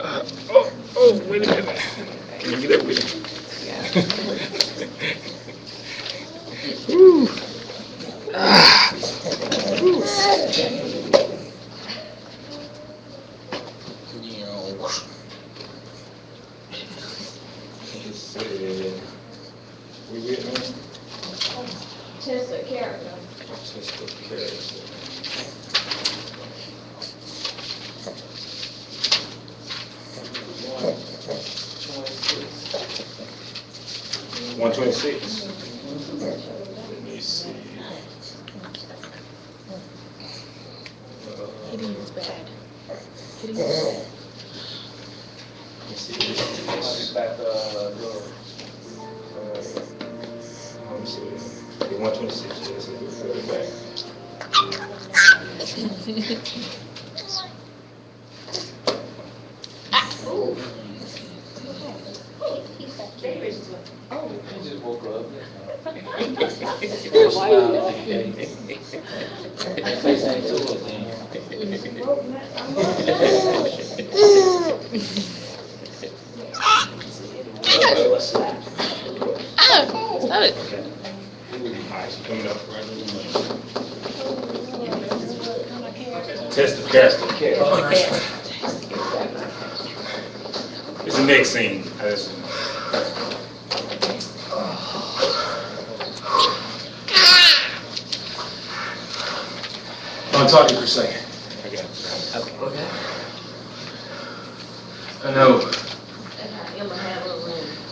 Oh, wait a minute. Can you get up with me? Woo. Ah. Woo. We get now? Test of character. Test of character. One 26. Let me see. Hitting is bad. Hitting is bad. Let me see. This is back, let me see. 126. Yes, I do feel it back. Ooh. He just woke up. Why you Face ain't too much, man. Stop it. Alright, so coming up right in the middle. Test of character. It's the next scene. I'll talk to you for a second. I got it. Okay. I know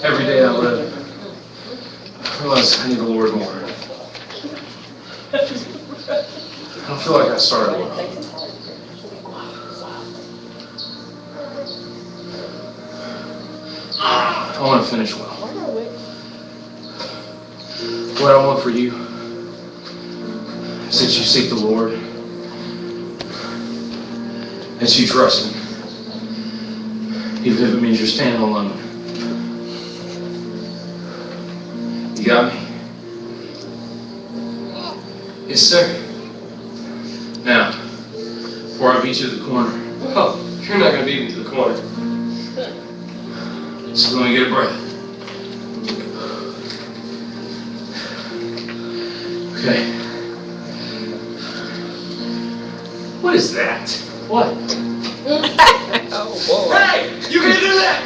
every day I live, I realize I need the Lord more. I don't feel like I started well. I want to finish well. What I want for you is that you seek the Lord, that you trust Him, even if it means you're standing alone. You got me? Yes, sir. Now, before I beat you to the corner, oh, you're not going to beat me to the corner. So let me get a breath. Okay. What is that? What? Oh, boy. Hey! You can do that!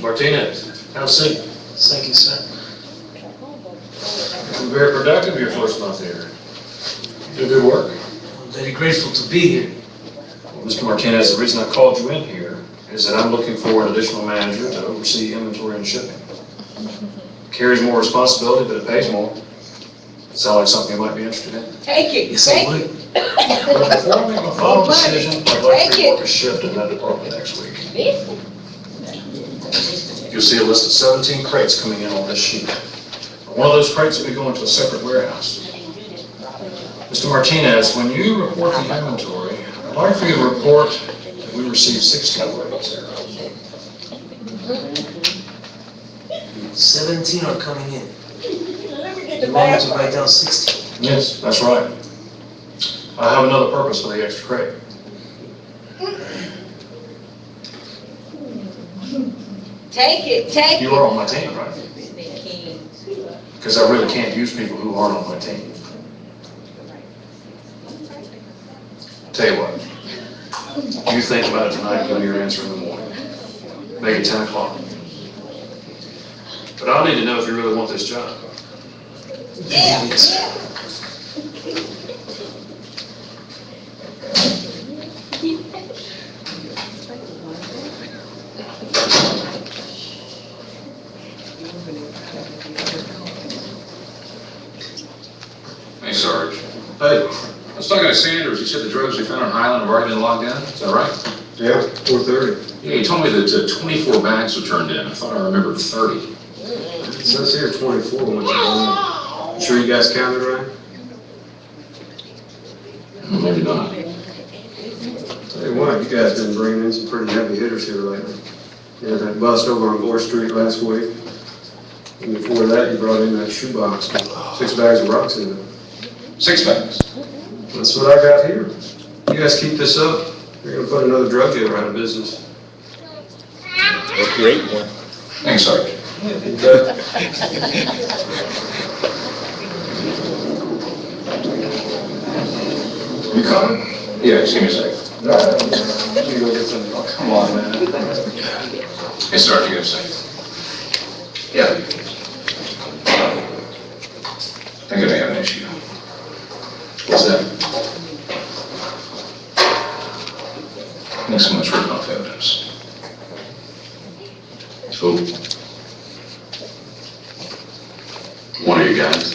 Martinez, have a seat. Thank you, sir. You're very productive your first month here. You do good work. I'm very grateful to be here. Well, Mr. Martinez, the reason I called you in here is that I'm looking for an additional manager to oversee inventory and shipping. Carries more responsibility, but it pays more. Sound like something you might be interested in? Take it. Yes, I would. But before I make my final decision, I'd like to work a shift in that department next week. You'll see a list of 17 crates coming in on this sheet. One of those crates will be going to a separate warehouse. Mr. Martinez, when you report the inventory, I'd like for you to report that we received 16 crates. 17 are coming in. You want me to write down 16? Yes, that's right. I have another purpose for the extra crate. Take You are on my team, right? Because I really can't use people who aren't on my team. Tell you what, you think about it tonight, give me your answer in the morning. Make it 10 o'clock. But I need to know if you really want this job. Yes. Hey, Sarge. Hey, I was talking to Sanders. He said the drugs they found on Highland have already been locked down. Is that right? Yeah, 4:30. Yeah, you told me that 24 bags were turned in. I thought I remembered 30. It says here 24 once again. You sure you guys counted right? Maybe not. Tell you what, you guys been bringing in some pretty heavy hitters here lately. You had that bust over on 4th Street last week. And before that, you brought in that shoebox with 6 bags of rocks in it. 6 bags. That's what I got here. You guys keep this up, you're gonna put another drug dealer out of business. Or create one. Thanks, Sergeant. You coming? Yeah, just give me a second. You go get some. Oh, come on, man. Hey, Sergeant, give me a second. Yeah. I think I may have an issue. What's that? Next one's written off evidence. So, one of you guys.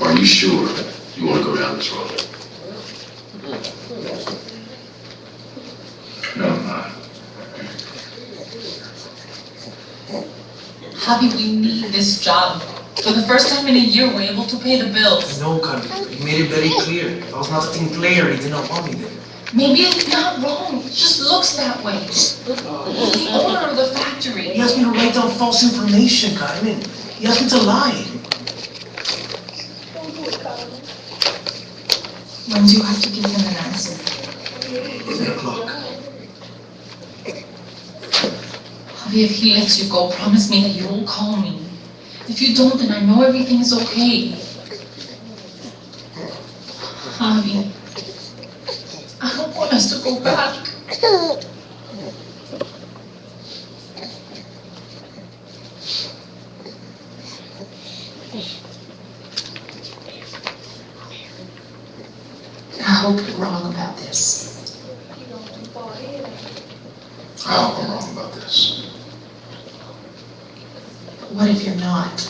Are you sure you want to go down this road? No, I'm not. Javi, we need this job. For the first time in a year, we're able to pay the bills. No, Carly, he made it very clear. If I was not a team player, he did not want me there. Maybe it's not wrong, it just looks that way. He's the owner of the factory. He asked me to write down false information, Carmen. He asked me to lie. When do you have to give him an answer? 8 o'clock. Javi, if he lets you go, promise me that you will call me. If you don't, then I know everything is okay. Javi, I don't want us to go back. I hope you're wrong about this. I hope I'm wrong about this. What if you're not?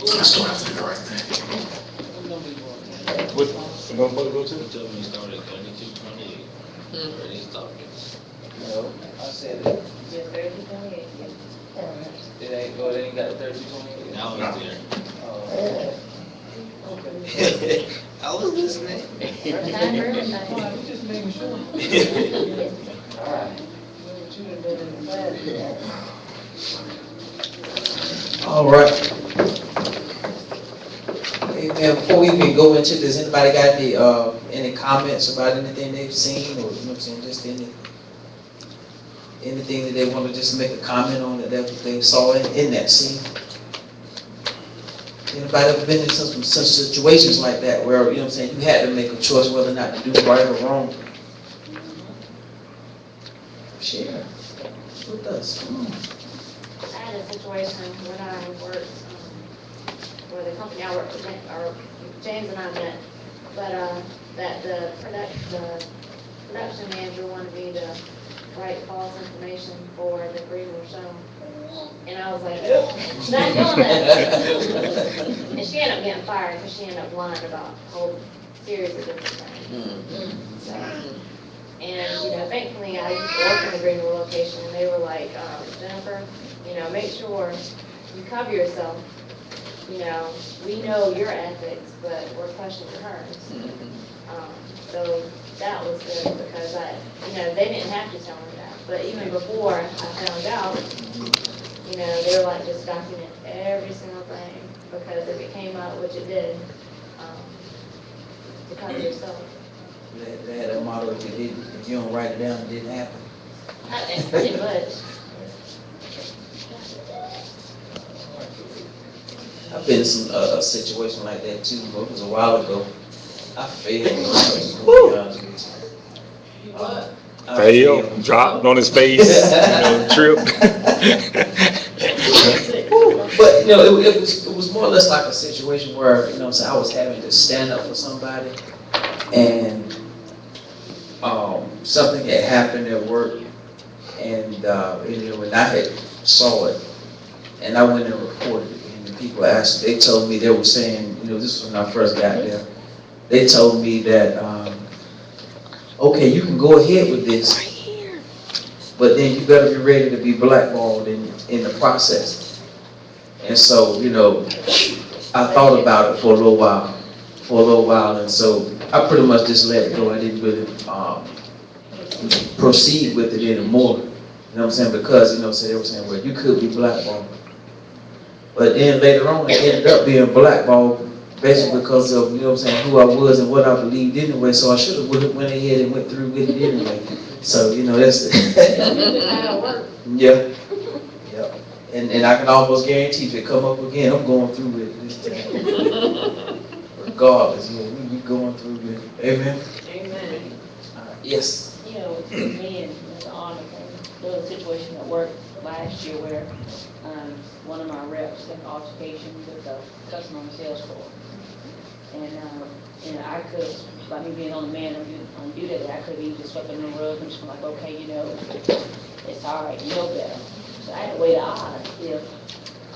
I still have to do the right thing. What, we're gonna go to? Tell me started 22:28. Already started. No, I said it. It ain't, oh, they ain't got 32:28. Now it's there. I was listening. Just making sure. All right. Hey, man, before we even go into this, anybody got any comments about anything they've seen, or, you know what I'm saying, just anything that they want to just make a comment on that they saw in that scene? Anybody ever been in such situations like that where, you know what I'm saying, you had to make a choice whether or not to do right or wrong? Share with us. Come on. I had a situation when I worked for the company I worked with, or James and I met, but that the production manager wanted me to write false information for the Greenville show. And I was like, not doing that. And she ended up getting fired because she ended up lying about a whole series of different things. So, and, you know, thankfully I used to work in the Greenville location, and they were like, Jennifer, you know, make sure you cover yourself. You know, we know your ethics, but we're questioning hers. So that was good because you know, they didn't have to tell me that. But even before I found out, you know, they were like, just document every single thing, because if it came out, which it did, to cover yourself. They had a motto, if you don't write it down, it didn't happen. Pretty much. I've been in some a situation like that too. It was a while ago. I failed. I Fail, dropped on his face, tripped. But you know, it was more or less like a situation where, you know, so I was having to stand up for somebody, and something had happened at work, and you know, and I had saw it, and I went and reported it. And the people asked, they told me, they were saying, you know, this was when I first got there. They told me that, okay, you can go ahead with this, but then you gotta be ready to be blackballed in the process. And so, you know, I thought about it for a little while, and so I pretty much just let it go. I didn't really proceed with it anymore. You know what I'm saying? Because, you know, so they were saying, well, you could be blackballed. But then later on, I ended up being blackballed basically because of, you know what I'm saying, who I was and what I believed anyway. So I should have went ahead and went through with it anyway. So, you know, that's yeah. Yeah. And I can almost guarantee if it come up again, I'm going through with it this time. Regardless, you know, we going through with it. Amen? Amen. Yes. You know, me and Mr. Arnold, there was a situation at work last year where one of my reps had an altercation with a customer on the sales floor. And I could, by me being on the man on duty, I could have just swept under the rug and just been like, okay, you know, it's all right, you know better. So I had to wait an odds if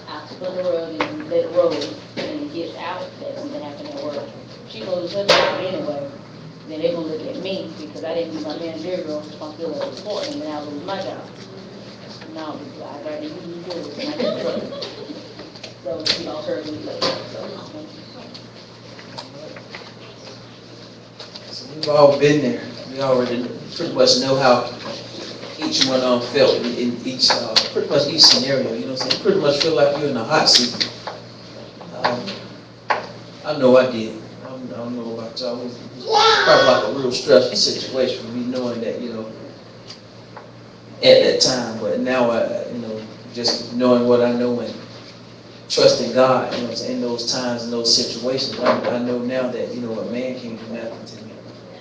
I split the rug and let it roll and it gets out that something happened at work. She goes to her job anyway. Then they're gonna look at me because I didn't do my managerial responsibility of reporting, and then I lose my job. No, I'd rather you do it than I do it. So, you know, her and me later, so. So we've all been there. We already pretty much know how each one of them felt in each, pretty much each scenario, you know what I'm saying? You pretty much feel like you're in a hot seat. I know I did. I don't know about y'all. It was probably like a real stressful situation for me knowing that, you know, at that time. But now, you know, just knowing what I know and trusting God, you know what I'm saying, in those times, in those situations, I know now that, you know, a man can't do nothing to me.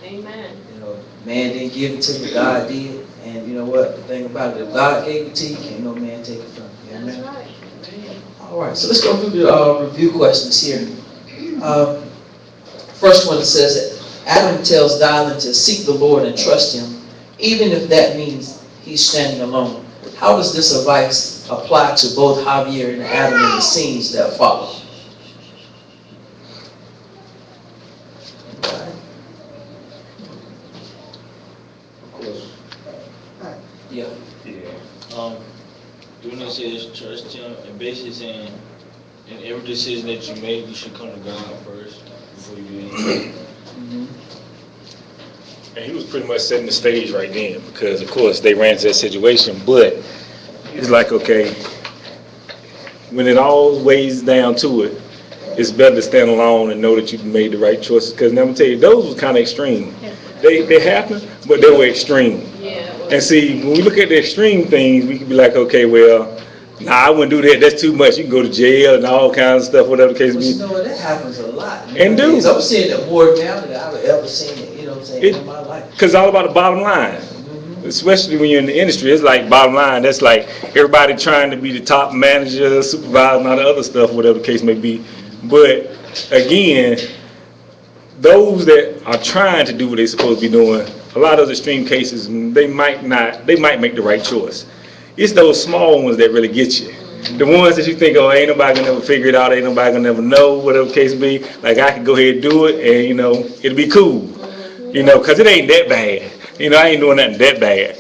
Amen. You know, man didn't give it to me, God did. And you know what, the thing about it, if God gave it to you, can't no man take it from you. Amen? That's right. All right, so let's go through the review questions here. First one says that Adam tells Dylan to seek the Lord and trust Him, even if that means he's standing alone. How does this advice apply to both Javier and Adam in the scenes that follow? Yeah. Doing this is trust Him, and basically saying, in every decision that you make, you should come to God first before you do anything. And he was pretty much setting the stage right then because, of course, they ran into that situation. But it's like, okay, when it all weighs down to it, it's better to stand alone and know that you made the right choices. Because I'm going to tell you, those was kind of extreme. They happened, but they were extreme. Yeah. And see, when we look at the extreme things, we can be like, okay, well, nah, I wouldn't do that. That's too much. You can go to jail and all kinds of stuff, whatever the case But be. you know what, that happens a lot. And do. I'm seeing it more now than I've ever seen it, you know what I'm saying, in my life. Because it's all about the bottom line. Especially when you're in the industry, it's like bottom line. That's like everybody trying to be the top manager, supervisor, and all the other stuff, whatever the case may be. But again, those that are trying to do what they're supposed to be doing, a lot of those extreme cases, they might make the right choice. It's those small ones that really get you. The ones that you think, oh, ain't nobody gonna never figure it out, ain't nobody gonna never know, whatever the case be. Like, I can go ahead and do it, and, you know, it'll be cool. You know, because it ain't that bad. You know, I ain't doing nothing that bad.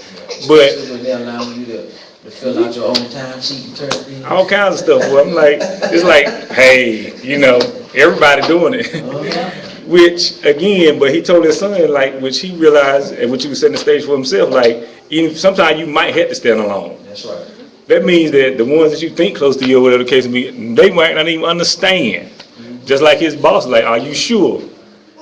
But Especially when they're allowing you to fill out your own time sheet and turn it in. all kinds of stuff. Well, I'm like, it's like, hey, you know, everybody doing it. Which, again, but he told his son, like, which he realized, and which he was setting the stage for himself, like, even sometimes you might have to stand alone. That's right. That means that the ones that you think close to you, or whatever the case may be, they might not even understand. Just like his boss, like, are you sure?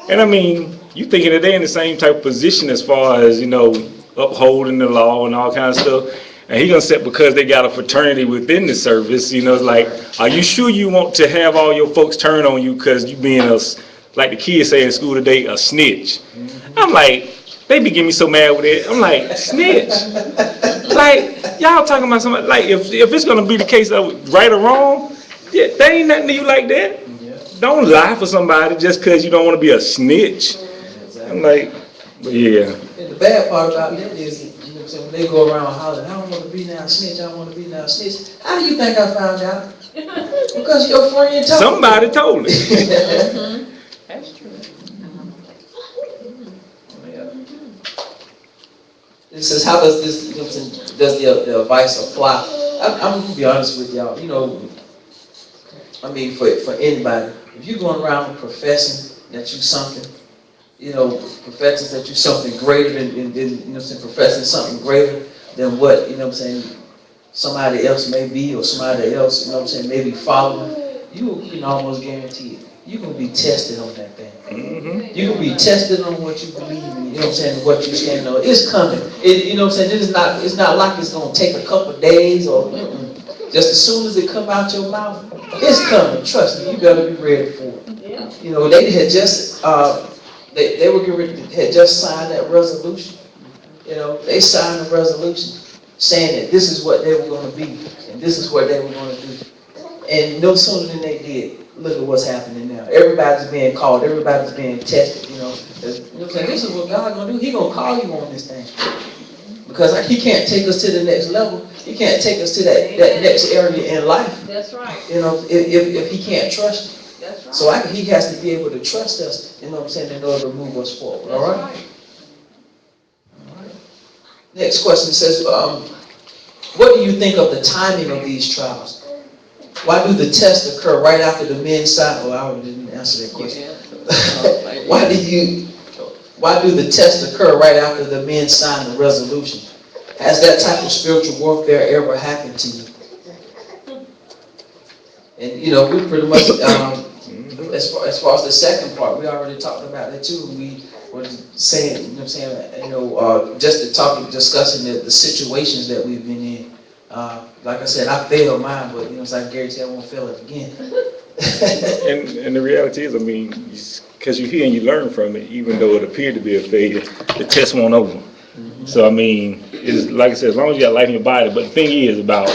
And I mean, you thinking that they're in the same type of position as far as, you know, upholding the law and all kinds of stuff. And he gonna say because they got a fraternity within the service, you know, it's like, are you sure you want to have all your folks turn on you because you being a, like the kids say in school today, a snitch? I'm like, they be getting me so mad with it. I'm like, snitch? Like, y'all talking about somebody, like, if it's gonna be the case of right or wrong, yeah, there ain't nothing to you like that. Don't lie for somebody just because you don't want to be a snitch. I'm like, but yeah. And the bad part about that is, you know, I'm saying, when they go around hollering, I don't want to be now snitch, I don't want to be now snitch. How do you think I found out? Because your friend told me. Somebody told it. That's true. It says, how does this, you know what I'm saying, does the advice apply? I'm gonna be honest with y'all, you know, I mean, for anybody, if you're going around professing that you something, you know, professing that you something greater than you know what I'm saying, professing something greater than what, you know what I'm saying, somebody else may be, or somebody else, you know what I'm saying, may be following, you can almost guarantee it. You can be tested on that thing. Mhm. You can be tested on what you believe in, you know what I'm saying, what you stand on. It's coming. You know what I'm saying, it's not like it's gonna take a couple of days or just as soon as it come out your mouth, it's coming. Trust me, you better be ready for it. Yeah. You know, they had just they were getting ready, had just signed that resolution. You know, they signed a resolution saying that this is what they were gonna be and this is what they were gonna do. And no sooner than they did, look at what's happening now. Everybody's being called, everybody's being tested, you know. You know what I'm saying? This is what God's gonna do. He gonna call you on this thing. Because he can't take us to the next level. He can't take us to that next area in life. That's right. You know, if he can't trust you. That's right. So he has to be able to trust us, you know what I'm saying, in order to move us forward. All right? All right. Next question says, what do you think of the timing of these trials? Why do the tests occur right after the men sign? Oh, I already didn't answer that question. Why do the tests occur right after the men sign the resolution? Has that type of spiritual warfare ever happened to you? And you know, we pretty much, as far as the second part, we already talked about that too. We were saying, you know what I'm saying, you know, just discussing the situations that we've been in. Like I said, I failed mine, but you know, so I guarantee I won't fail it again. And the reality is, I mean, because you hear and you learn from it, even though it appeared to be a failure, the test won't over. So I mean, it's like I said, as long as you got life in your body. But the thing is about,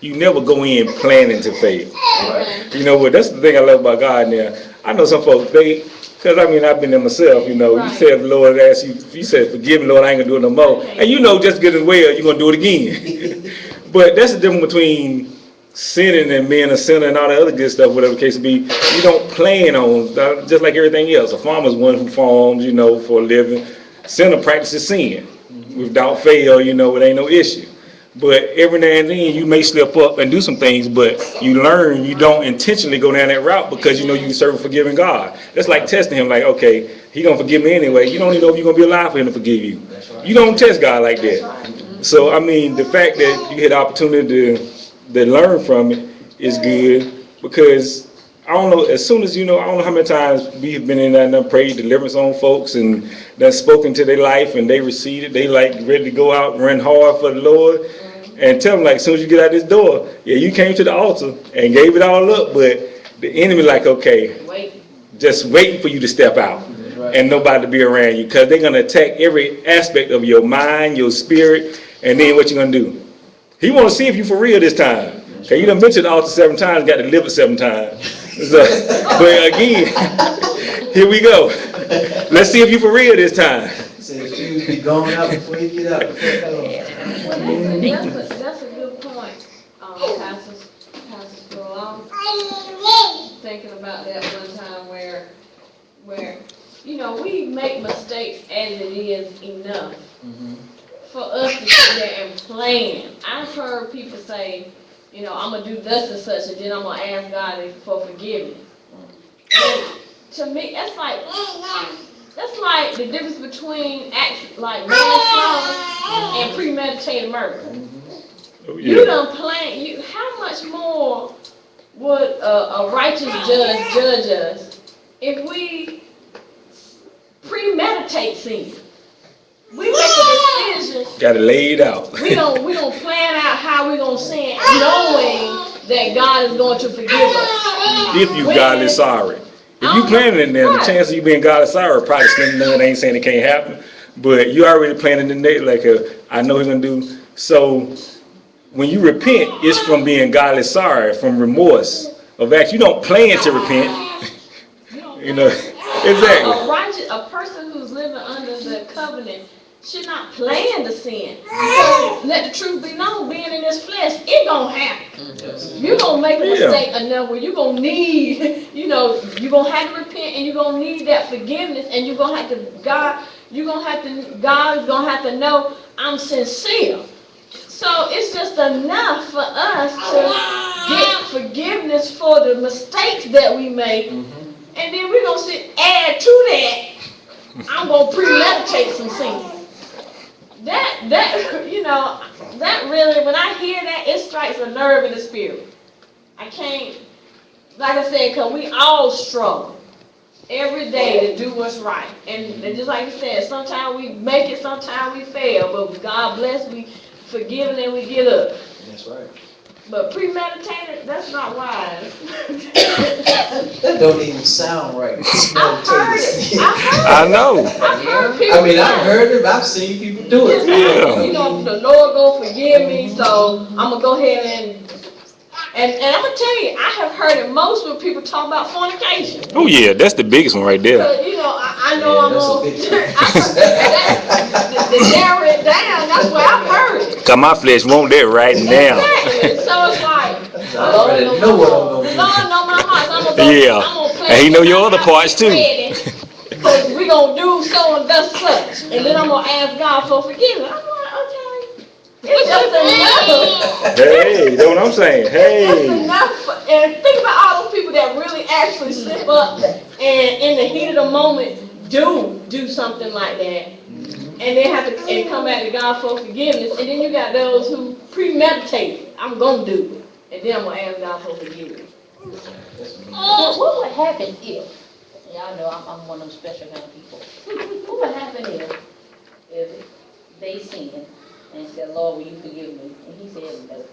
you never go in planning to fail. Right. You know what? That's the thing I love about God now. I know some folks, because I mean, I've been there myself, you know. You said, the Lord asked you, you said, forgive me, Lord, I ain't going to do it no more. And you know, just getting well, you're going to do it again. But that's the difference between sinning and being a sinner and all the other good stuff, whatever the case be. You don't plan on, just like everything else. A farmer's one who farms, you know, for a living. Sinner practices sin. Without fail, you know, it ain't no issue. But every now and then you may slip up and do some things, but you learn you don't intentionally go down that route because you know you serve a forgiving God. That's like testing him, like, okay, he gonna forgive me anyway. You don't even know if you're gonna be alive for him to forgive you. You don't test God like that. So I mean, the fact that you had the opportunity to learn from it is good, because I don't know, as soon as you know, I don't know how many times we've been in there and done prayed deliverance on folks and done spoken to their life and they received it. They like ready to go out and run hard for the Lord. And tell them, like, as soon as you get out this door, yeah, you came to the altar and gave it all up, but the enemy like, okay, just waiting for you to step out and nobody to be around you, because they're going to attack every aspect of your mind, your spirit, and then what you're going to do. He want to see if you for real this time. Okay, you done been to the altar 7 times, got delivered 7 times. So, but again, here we go. Let's see if you for real this time. So the shoes be going out before you get out. Well, that's a good point, Pastor Sproul. I'm thinking about that one time where, you know, we make mistakes as it is enough for us to sit there and plan. I've heard people say, you know, I'm going to do thus and such, and then I'm going to ask God for forgiveness. And to me, that's like the difference between like manslaughter and premeditated murder. You done plan. How much more would a righteous judge judge us if we premeditate sin? We make a decision. Got it laid out. We don't plan out how we gonna sin, knowing that God is going to forgive us. If you godly sorry. If you planning in there, the chance of you being godly sorry probably slim none. Ain't saying it can't happen, but you already planning in there like I know he's gonna do. So when you repent, it's from being godly sorry, from remorse of action. You don't plan to repent. You know, exactly. A person who's living under the covenant should not plan to sin. So let the truth be known, being in this flesh, it gonna happen. You're gonna make a mistake enough where you're gonna need, you're gonna have to repent and you're gonna need that forgiveness and you're gonna have to, God is gonna have to know I'm sincere. So it's just enough for us to get forgiveness for the mistakes that we make. And then we're gonna add to that, I'm gonna premeditate some sin. That really, when I hear that, it strikes a nerve in the spirit. I can't, like I said, because we all struggle every day to do what's right. And just like you said, sometimes we make it, sometimes we fail, but God bless, we forgive and then we get up. That's right. But premeditated, that's not wise. That don't even sound right. I've heard it. I know. I've heard people. I mean, I've heard it, but I've seen people do it. Yeah. The Lord gonna forgive me, so I'm gonna go ahead and I'm gonna tell you, I have heard it most when people talk about fornication. Oh yeah, that's the biggest one right there. Because, I know I'm gonna, to narrow it down, that's where I've heard it. Cause my flesh want that right now. Exactly, so it's like, I already know what I'm gonna do. Lord know my heart, so I'm gonna go, Yeah. I'm gonna play. And he know your other parts too. Because we gonna do so and thus such, and then I'm gonna ask God for forgiveness. I'm like, okay. It's just enough. Hey, that's what I'm saying. That's Hey. enough. And think about all those people that really actually slip up and in the heat of the moment do something like that. And they have to come back to God for forgiveness. And then you got those who premeditate it. I'm gonna do it. And then I'm gonna ask God for forgiveness. What would happen if, y'all know I'm one of them special kind of people. What would happen if they sinned and said, Lord, will you forgive me? And he said, no.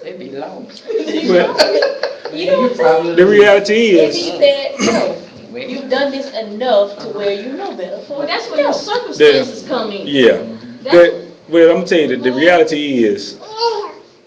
They be lost. You know what I'm saying? The reality And is, he said, no. You've done this enough to where you know better. So Well, that's where your circumstances come in. yeah. But, well, I'm gonna tell you that the reality is,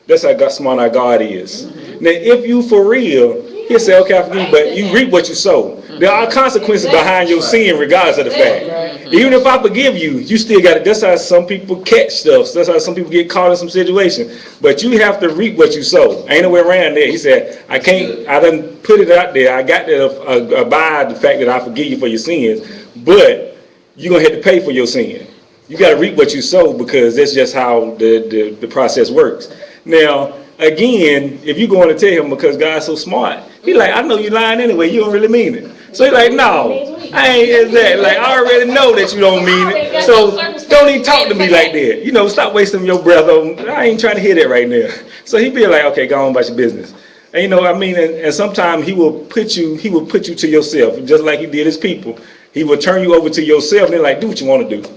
that's how smart our God is. Now, if you for real, he'll say, okay, I forgive you, but you reap what you sow. There are consequences behind your sin regardless of the fact. Even if I forgive you, you still got it. That's how some people catch stuff. That's how some people get caught in some situation. But you have to reap what you sow. Ain't no way around that. He said, I done put it out there. I got to abide the fact that I forgive you for your sins, but you're going to have to pay for your sin. You got to reap what you sow because that's just how the process works. Now, again, if you're going to tell him because God's so smart, he like, I know you lying anyway. You don't really mean it. So he's like, no, I ain't that. Like, I already know that you don't mean it. So don't even talk to me like that. Stop wasting your breath on. I ain't trying to hear that right now. So he be like, okay, go on about your business. And and sometimes he will put you to yourself, just like he did his people. He will turn you over to yourself and then like, do what you want to do.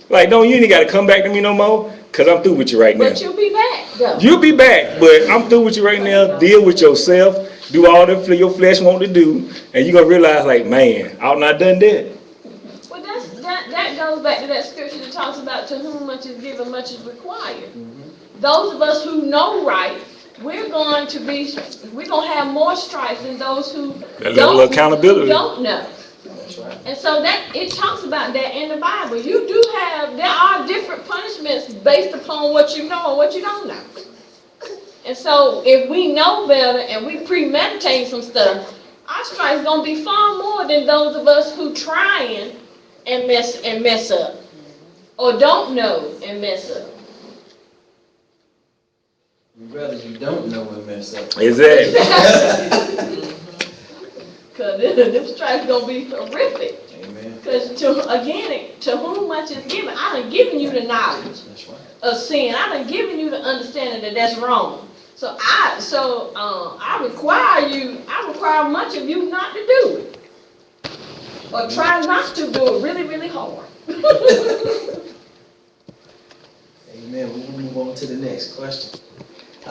Like, you ain't got to come back to me no more, because I'm through with you right now. But you'll be back, though. You'll be back, but I'm through with you right now. Deal with yourself. Do all that your flesh want to do, and you're going to realize, like, man, I not done that. Well, that goes back to that scripture that talks about to whom much is given, much is required. Those of us who know right, we're going to have more strife than those who accountability. Who don't know. And so it talks about that in the Bible. There are different punishments based upon what you know and what you don't know. And so if we know better and we premeditate some stuff, our strife's gonna be far more than those of us who trying and mess up. Or don't know and mess up. Rather you don't know and mess up. Exactly. Because this strike's going to be horrific. Amen. Because, to whom much is given, I done given you the knowledge of sin. I done given you the understanding that that's wrong. So I require much of you not to do it. Or try not to do it really, really hard. Amen. We'll move on to the next question.